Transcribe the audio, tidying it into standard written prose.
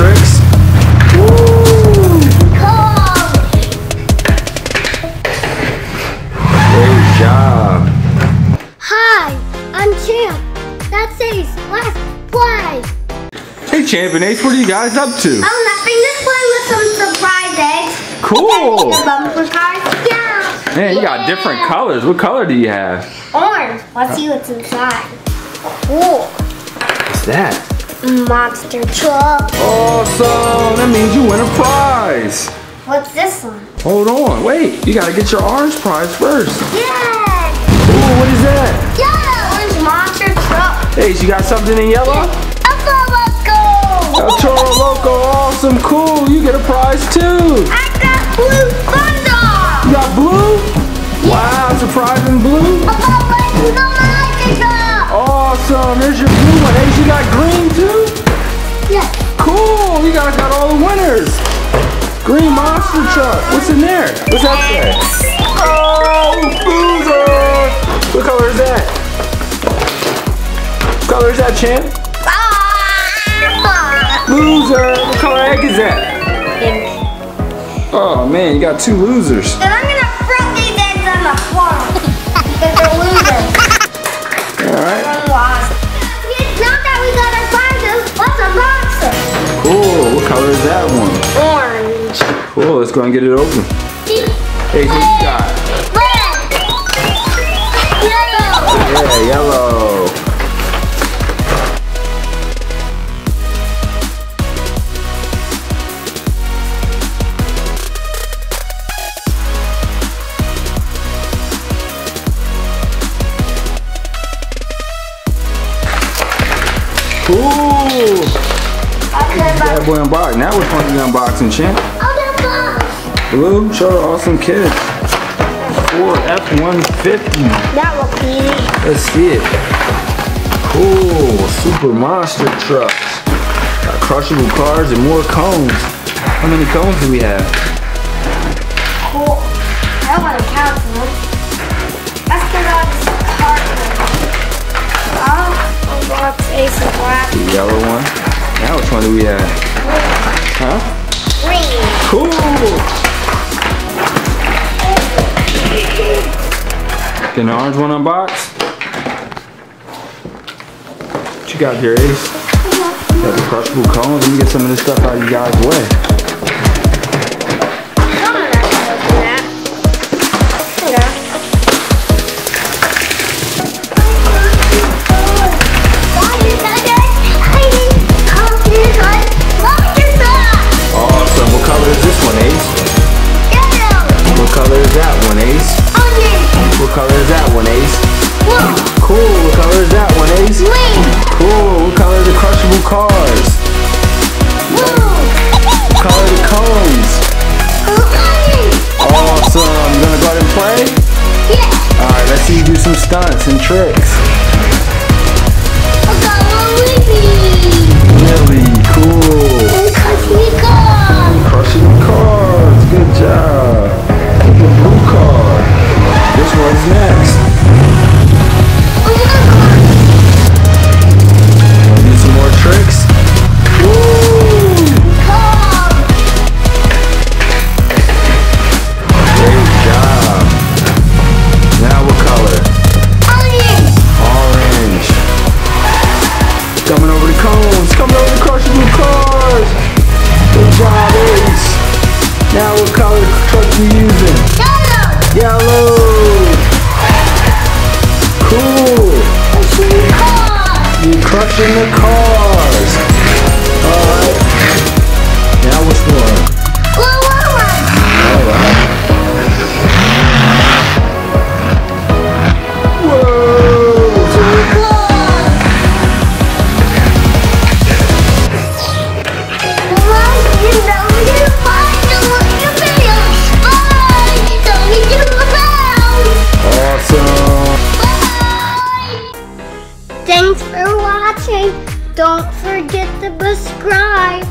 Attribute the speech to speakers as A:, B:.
A: tricks. Woo! Great job.
B: Hi, I'm Champ. That's Ace. Let's play.
A: Hey Champandace, what are you guys up to?
B: I'm nothing. Just playing with some surprise eggs.
A: Cool.
B: The bumper cars. Yeah.
A: Man, you got different colors. What color do you have?
B: Orange. Let's see what's inside. Cool.
A: What's that?
B: Monster truck.
A: Awesome. That means you win a prize.
B: What's this one?
A: Hold on. Wait. You got to get your orange prize first.
B: Yeah.
A: Ooh, what is that?
B: Yeah. Orange monster truck.
A: Hey, you got something in yellow? El Toro Loco, awesome, cool. You get a prize too.
B: I got blue thunder.
A: You got blue? Wow, surprise in blue. Awesome, there's your blue one. Hey, you got green too?
B: Yeah.
A: Cool, you guys got all the winners. Green monster truck. What's in there? What's that say? Oh, boozer. What color is that? What color is that, Champ? Loser! What color egg is that?
B: Pink.
A: Oh man, you got two losers.
B: Then I'm gonna throw these eggs on the floor. Because they're losers.
A: Alright.
B: Now that we got our prizes, let's unbox it.
A: Cool. What color is that one?
B: Orange.
A: Cool, let's go and get it open. Hey, what you got?
B: Red. Yellow.
A: Yeah, yellow. Ooh! Bad boy unboxed. Now which one are you unboxing, Champ? Blue, show the awesome kid. Ford F-150.
B: That looks easy.
A: Let's see it. Cool, super monster trucks. Got crushable cars and more cones. How many cones do we have?
B: Cool. I don't want to count them. Let's get on this cart. Unbox Ace of Black.
A: The yellow one. Now which one do we have? Huh?
B: Green.
A: Cool. Get an orange one unboxed. What you got here, Ace? Got the crushable cones. Let me get some of this stuff out of you guys' way. What color is that one, Ace?
B: Blue.
A: Cool. What color is that one, Ace?
B: Green.
A: Cool. What color are the crushable cars?
B: Blue.
A: What color are the cones? Awesome. You gonna go ahead and play?
B: Yeah.
A: Alright, let's see you do some stunts and tricks.
B: I got one Willie.
A: Really cool.
B: And crushing cars.
A: Crushing cars. Good job. The blue car. Which one's next? Wanna do some more tricks? Woo! Great job. Now what color? Orange. Coming over the cones. Coming over the crushable cars. Good job, Ace. Now what color truck you using? Yellow. Cool. You're crushing the cars. Alright. Now which one? Alright.
B: Thanks for watching. Don't forget to subscribe.